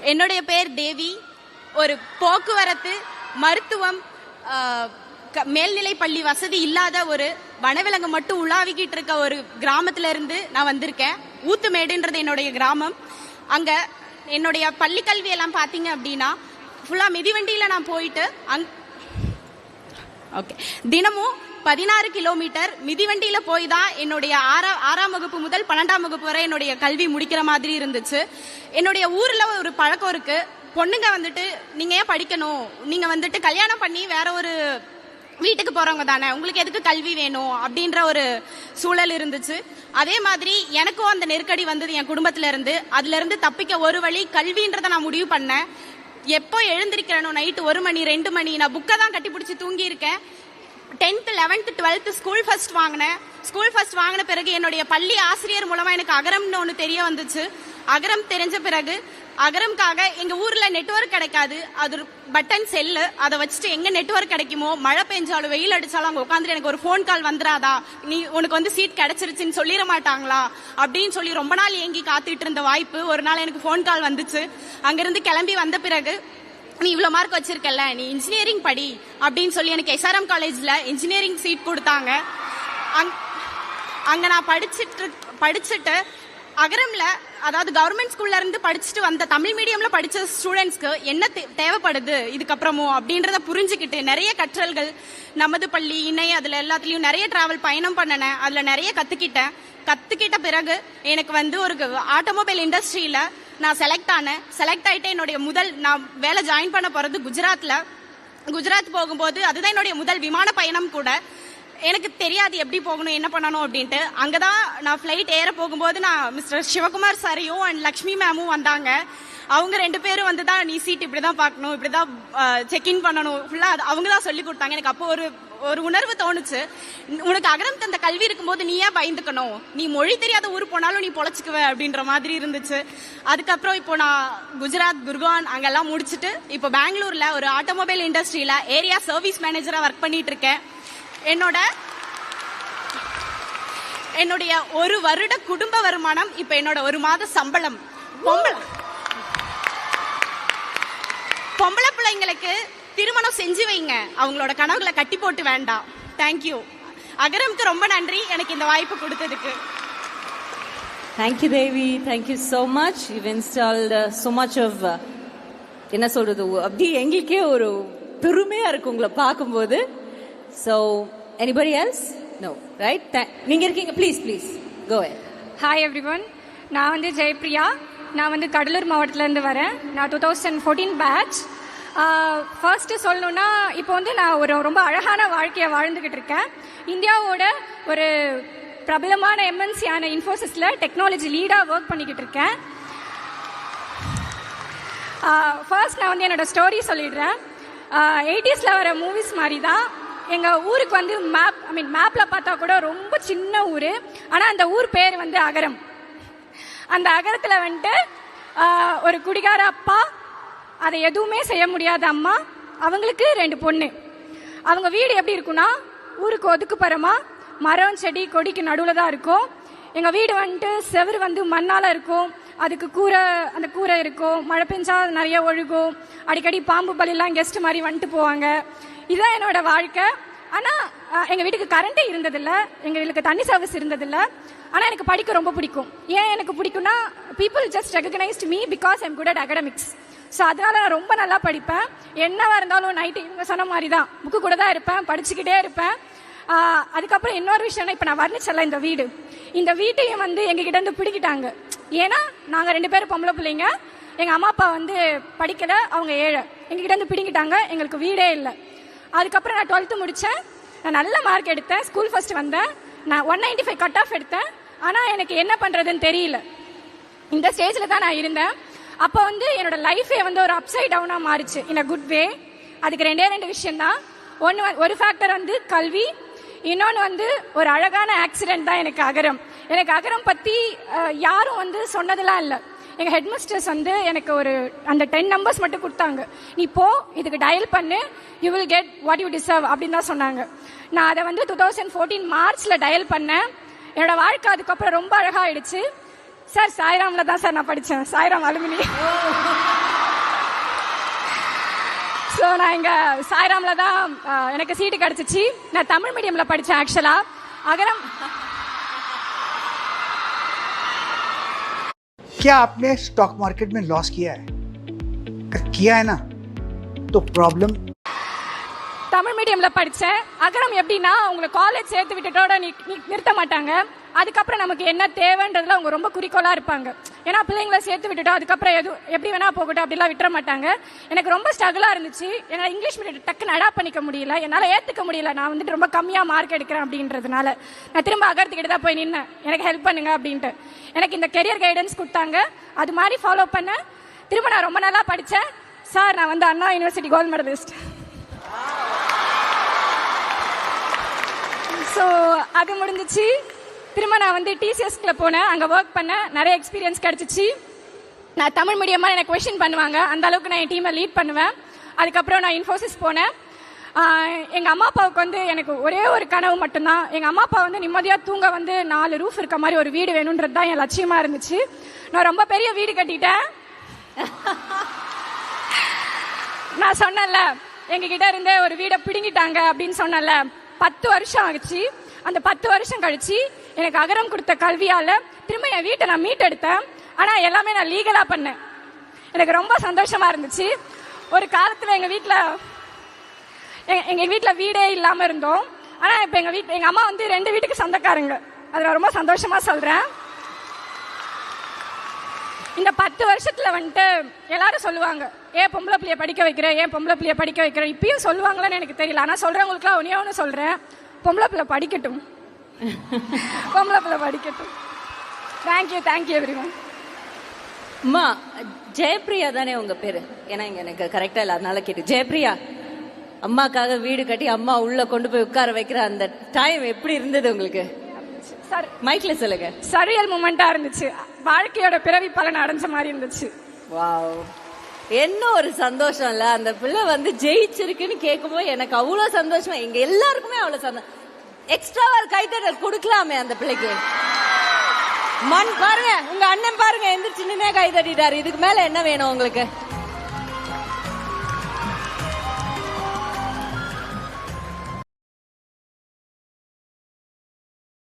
என்னுடைய பேர் தேவி. ஒரு போக்குவரத்து, மருத்துவம், மேல்நிலை பள்ளி வசதி இல்லாத ஒரு வனவிலங்கு மட்டும் உலாவிக்கிட்டு இருக்க ஒரு கிராமத்துல இருந்து நான் வந்திருக்கேன். ஊத்துமேடுன்றது என்னுடைய கிராமம். அங்க என்னுடைய பள்ளி கல்வி எல்லாம் பாத்தீங்க அப்படின்னா ஃபுல்லா மிதிவண்டியில நான் போயிட்டு தினமும் 16 கிலோமீட்டர் மிதிவண்டியில போய் தான் என்னுடைய 6ஆம் வகுப்பு முதல் 12ஆம் வகுப்பு வரை என்னுடைய கல்வி முடிக்கிற மாதிரி இருந்துச்சு. என்னுடைய ஊர்ல ஒரு பழக்கம் இருக்கு, பொண்ணுங்க வந்துட்டு நீங்க ஏன் படிக்கணும், நீங்க வந்துட்டு கல்யாணம் பண்ணி வேற ஒரு வீட்டுக்கு போறவங்க தானே, உங்களுக்கு எதுக்கு கல்வி வேணும் அப்படின்ற ஒரு சூழல் இருந்துச்சு. அதே மாதிரி எனக்கும் அந்த நெருக்கடி வந்தது என் குடும்பத்துல இருந்து. அதுல இருந்து தப்பிக்க ஒரு வழி கல்வின்றத நான் முடிவு பண்ணேன். எப்போ எழுந்திருக்கிறேனோ நைட்டு 1 மணி 2 மணி நான் புக்கை தான் கட்டி பிடிச்சி தூங்கி இருக்கேன். 10th 11th 12th school first வாங்கினேன். ஸ்கூல் ஃபர்ஸ்ட் வாங்கின பிறகு என்னுடைய பள்ளி ஆசிரியர் மூலமா எனக்கு அகரம்னு ஒன்று தெரிய வந்துச்சு. அகரம் தெரிஞ்ச பிறகு அகரம்காக எங்க ஊர்ல நெட்வொர்க் கிடைக்காது, அது பட்டன் செல்லு, அதை வச்சுட்டு எங்க நெட்வொர்க் கிடைக்குமோ மழை பெஞ்சாலும் வெயில் அடிச்சாலும் அங்க உட்காந்துட்டு எனக்கு ஒரு ஃபோன் கால் வந்துடாதா, நீ உனக்கு வந்து சீட் கிடைச்சிருச்சுன்னு சொல்லிட மாட்டாங்களா அப்படின்னு சொல்லி ரொம்ப நாள் ஏங்கி காத்துட்டு இருந்த வாய்ப்பு ஒரு நாள் எனக்கு ஃபோன் கால் வந்துச்சு. அங்கிருந்து கிளம்பி வந்த பிறகு நீ இவ்வளவு மார்க் வச்சிருக்கல, நீ இன்ஜினியரிங் படி அப்படின்னு சொல்லி எனக்கு SRM காலேஜ்ல இன்ஜினியரிங் சீட் கொடுத்தாங்க. அங்க நான் படிச்சுட்டு அகரம்ல, அதாவது கவர்மெண்ட் ஸ்கூல்ல இருந்து படிச்சுட்டு வந்த தமிழ் மீடியம்ல படிச்ச ஸ்டூடெண்ட்ஸ்க்கு என்ன தேவைப்படுது இதுக்கப்புறமும் அப்படின்றத புரிஞ்சுக்கிட்டு நிறைய கற்றல்கள், நமது பள்ளி, இணை, அதுல எல்லாத்துலயும் நிறைய டிராவல் பயணம் பண்ணினேன். அதுல நிறைய கத்துக்கிட்ட பிறகு எனக்கு வந்து ஒரு ஆட்டோமொபைல் இண்டஸ்ட்ரியில நான் செலக்ட் ஆயிட்டு என்னுடைய நான் வேலை ஜாயின் பண்ண போறது குஜராத் போகும்போது அதுதான் என்னுடைய முதல் விமான பயணம் கூட. எனக்கு தெரியாது எப்படி போகணும் என்ன பண்ணணும் அப்படின்ட்டு. அங்கதான் நான் ஃபிளைட் ஏற போகும்போது நான் மிஸ்டர் சிவகுமார் சாரையும் அண்ட் லக்ஷ்மி மேமும் வந்தாங்க. அவங்க 2 பேரும் வந்து தான் நீ சீட் இப்படிதான் பார்க்கணும், இப்படிதான் செக்இன் பண்ணணும், ஃபுல்லா அவங்க தான் சொல்லி கொடுத்தாங்க. எனக்கு அப்போ ஒரு உணர்வு தோணுச்சு, உனக்கு அகரம் தந்த கல்வி இருக்கும்போது நீ ஏன் பயந்துக்கணும், நீ மொழி தெரியாத ஊர் போனாலும் நீ பொழைச்சுக்குவ அப்படின்ற மாதிரி இருந்துச்சு. அதுக்கப்புறம் இப்போ நான் குஜராத், குர்கான் அங்கெல்லாம் முடிச்சுட்டு இப்போ பெங்களூர்ல ஒரு ஆட்டோமொபைல் இண்டஸ்ட்ரியில ஏரியா சர்வீஸ் மேனேஜரா ஒர்க் பண்ணிட்டு இருக்கேன். என்னுடைய 1 வருட குடும்ப வருமானம் இப்ப என்னோட 1 மாத சம்பளம். பொம்பளை பிள்ளைங்களுக்கு திருமணம் செஞ்சு வைங்க, அவங்களோட கனவுகளை கட்டி போட்டு வேண்டாம். தேங்க்யூ. அகரம்க்கு ரொம்ப நன்றி எனக்கு இந்த வாய்ப்பு கொடுத்ததுக்கு. Thank you Devi, thank you so much. You've installed so much of என்ன சொல்றது, அப்படி எங்களுக்கே ஒரு பெருமையா இருக்கு உங்களை பார்க்கும்போது. So anybody else? No, right? நீங்க இருக்கீங்க, please go ahead. Hi everyone, நான் வந்து ஜெயப்ரியா. நான் வந்து கடலூர் மாவட்டத்துல இருந்து வரேன். நான் 2014 பேட்ச். ஃபர்ஸ்ட் சொல்லணும்னா இப்போ வந்து நான் ஒரு ரொம்ப அழகான வாழ்க்கையை வாழ்ந்துகிட்டு இருக்கேன். இந்தியாவோட ஒரு பிரபலமான MNC-யான இன்ஃபோசிஸ்ல டெக்னாலஜி லீடா ஒர்க் பண்ணிக்கிட்டு இருக்கேன். ஃபர்ஸ்ட் நான் வந்து என்னோட ஸ்டோரி சொல்லிடுறேன். 80s வர மூவிஸ் மாதிரி தான் எங்கள் ஊருக்கு வந்து மேப்பில் பார்த்தா கூட ரொம்ப சின்ன ஊர், ஆனால் அந்த ஊர் பேர் வந்து அகரம். அந்த அகரத்தில் வந்துட்டு ஒரு குடிகார அப்பா, அதை எதுவுமே செய்ய முடியாத அம்மா, அவங்களுக்கு 2 பொண்ணு. அவங்க வீடு எப்படி இருக்குன்னா ஊருக்கு ஒதுக்குப்புறமா மரம் செடி கொடிக்கு நடுவில் தான் இருக்கும். எங்கள் வீடு வந்துட்டு செவரு வந்து மண்ணால் இருக்கும், அதுக்கு அந்த கூரை இருக்கும், மழை பெஞ்சா நிறைய ஒழுகும், அடிக்கடி பாம்பு பலிலாம் கெஸ்ட் மாதிரி வந்துட்டு போவாங்க. இதுதான் என்னோட வாழ்க்கை. ஆனால் எங்கள் வீட்டுக்கு கரண்ட்டே இருந்ததில்லை, எங்கள் வீட்டுக்கு தண்ணி சர்வீஸ் இருந்ததில்லை. ஆனால் எனக்கு படிக்க ரொம்ப பிடிக்கும். ஏன் எனக்கு பிடிக்கும்னா people just recognised me because I'm good at academics. So அதனால நான் ரொம்ப நல்லா படிப்பேன். என்னவா இருந்தாலும் நைட்டு இவங்க சொன்ன மாதிரி தான் புக்கு கூட தான் இருப்பேன், படிச்சுக்கிட்டே இருப்பேன். அதுக்கப்புறம் இன்னொரு விஷயம்னா இப்போ நான் வர்ணிச்சல இந்த வீட்டையும் வந்து எங்ககிட்ட இருந்து பிடிக்கிட்டாங்க. ஏன்னா நாங்கள் 2 பேரும் பொம்பளை பிள்ளைங்க, எங்கள் அம்மா அப்பா வந்து படிக்கலை, அவங்க ஏழை, எங்ககிட்ட இருந்து பிடிங்கிட்டாங்க, எங்களுக்கு வீடே இல்லை. அதுக்கப்புறம் நான் 12th முடித்தேன். நான் நல்ல மார்க் எடுத்தேன், ஸ்கூல் ஃபர்ஸ்ட் வந்தேன். நான் 195 கட் ஆஃப் எடுத்தேன். ஆனால் எனக்கு என்ன பண்ணுறதுன்னு தெரியல. இந்த ஸ்டேஜில் தான் நான் இருந்தேன். அப்போ வந்து என்னோட லைஃபே வந்து ஒரு அப்சைட் டவுனாக மாறிச்சு இன் அ குட் வே. அதுக்கு 2 விஷயம்தான். ஒரு ஃபேக்டர் வந்து கல்வி, இன்னொன்று வந்து ஒரு அழகான ஆக்சிடென்ட் தான் எனக்கு அகரம். எனக்கு அகரம் பற்றி யாரும் வந்து சொன்னதெல்லாம் இல்லை. எங்கள் ஹெட் மிஸ்டர்ஸ் வந்து எனக்கு அந்த 10 நம்பர்ஸ் மட்டும் கொடுத்தாங்க. நீ போ, இதுக்கு டயல் பண்ணு, you will get what you deserve அப்படின்னு தான் சொன்னாங்க. நான் அதை வந்து 2014 மார்ச்சில் டயல் பண்ணேன். என்னோட வாழ்க்கை அதுக்கப்புறம் ரொம்ப அழகாயிடுச்சு. சார் சாய்ராமில் தான் சார் நான் படித்தேன், சாய்ராம் அலுமினி. ஸோ நான் இங்கே சாய்ராமில் தான் எனக்கு சீட்டு கிடச்சிச்சு. நான் தமிழ் மீடியமில் படித்தேன் ஆக்சுவலாக. அகரம் क्या आपने स्टॉक मार्केट में लॉस किया है? अगर किया है ना तो प्रॉब्लम தமிழ் மீடியமில் படித்தேன். அகரம் எப்படின்னா உங்களை காலேஜ் சேர்த்து விட்டுட்டோட நிறுத்த மாட்டாங்க. அதுக்கப்புறம் நமக்கு என்ன தேவைன்றதுல அவங்க ரொம்ப குறிக்கோளாக இருப்பாங்க. ஏன்னா பிள்ளைங்களை சேர்த்து விட்டுட்டோம், அதுக்கப்புறம் எப்படி வேணா போகட்டும் அப்படிலாம் விட்டுற மாட்டாங்க. எனக்கு ரொம்ப ஸ்ட்ரகிளாக இருந்துச்சு. என்னால் இங்கிலீஷ் மீடியம் டக்குன்னு அடாப்ட் பண்ணிக்க முடியல, என்னால் ஏற்றுக்க முடியல. நான் வந்துட்டு ரொம்ப கம்மியாக மார்க் எடுக்கிறேன் அப்படின்றதுனால நான் திரும்ப அகரத்துக்கிட்ட தான் போய் நின்னேன், எனக்கு ஹெல்ப் பண்ணுங்க அப்படின்ட்டு. எனக்கு இந்த கெரியர் கைடன்ஸ் கொடுத்தாங்க, அது மாதிரி ஃபாலோ பண்ணேன். திரும்ப நான் ரொம்ப நல்லா படித்தேன். சார் நான் வந்து அண்ணா யூனிவர்சிட்டி கோல்டு மெடலிஸ்ட். ஸோ அது முடிஞ்சிச்சு. திரும்ப நான் வந்து டிசிஎஸ்கில் போனேன், அங்கே ஒர்க் பண்ணேன், நிறைய எக்ஸ்பீரியன்ஸ் கிடச்சிச்சு. நான் தமிழ் மீடியமாக எனக்கு கொஷின் பண்ணுவாங்க, அந்த அளவுக்கு நான் என் டீமை லீட் பண்ணுவேன். அதுக்கப்புறம் நான் இன்ஃபோசிஸ் போனேன். எங்கள் அம்மா அப்பாவுக்கு வந்து எனக்கு ஒரே ஒரு கனவு மட்டும்தான். எங்கள் அம்மா அப்பா வந்து நிம்மதியாக தூங்க வந்து 4 ரூஃப் இருக்க மாதிரி ஒரு வீடு வேணுன்றது தான் என் லட்சியமாக இருந்துச்சு. நான் ரொம்ப பெரிய வீடு கட்டிட்டேன். நான் சொன்னேன்ல எங்ககிட்ட இருந்தே ஒரு வீடை பிடுங்கிட்டாங்க அப்படின்னு சொன்னேன்ல, 10 வருஷம் ஆச்சு. அந்த 10 வருஷம் கழிச்சு எனக்கு அகரம் கொடுத்த கல்வியால் திரும்ப என் வீட்டை நான் மீட்டெடுத்தேன். ஆனால் எல்லாமே நான் லீகலாக பண்ணேன். எனக்கு ரொம்ப சந்தோஷமாக இருந்துச்சு. ஒரு காலத்தில் எங்கள் வீட்டில் வீடே இல்லாமல் இருந்தோம். ஆனால் இப்போ எங்கள் அம்மா வந்து 2 வீட்டுக்கு சொந்தக்காரங்க. அது நான் ரொம்ப சந்தோஷமாக சொல்கிறேன். இந்த 10 வருஷத்தில் வந்துட்டு எல்லாரும் சொல்லுவாங்க, ஏன் பொம்பளை பிள்ளைய படிக்க வைக்கிறேன், ஏன் பொம்பளை பிள்ளைய படிக்க வைக்கிறேன். இப்பயும் சொல்லுவாங்களான்னு எனக்கு தெரியல. ஆனால் சொல்கிறவங்களுக்குலாம் ஒன்று சொல்கிறேன், பொம்பளை பிள்ளை படிக்கட்டும், பொம்பளை பிள்ளை படிக்கட்டும். Thank you everyone. அம்மா ஜெயப்பிரியா தானே உங்க பேரு? ஏன்னா இங்க எனக்கு கரெக்டா இல்லை, அதனால கேட்டு. ஜெயப்பிரியா, அம்மாக்காக வீடு கட்டி அம்மா உள்ள கொண்டு போய் உட்கார வைக்கிற அந்த டைம் எப்படி இருந்தது உங்களுக்கு? சார் மைக்ல சொல்லுங்க. சரியல் மூமெண்டா இருந்துச்சு, வாழ்க்கையோட பிறவி பலன் அடைஞ்ச மாதிரி இருந்துச்சு. வாவ், என்ன ஒரு சந்தோஷம் இல்ல. அந்த பிள்ளை வந்து ஜெயிச்சிருக்குன்னு கேட்கும்போது எனக்கு அவ்வளவு சந்தோஷமா, எங்க எல்லாருக்குமே அவ்வளவு சந்தோஷம். எக்ஸ்ட்ராவா கைத்தட்டல் கொடுக்கலாமே அந்த பிள்ளைக்கு. மண் பாருங்க, உங்க அண்ணன் பாருங்க எந்திரிச்சு நின்னே கை தட்டிட்டாரு. இதுக்கு மேல என்ன வேணும் உங்களுக்கு?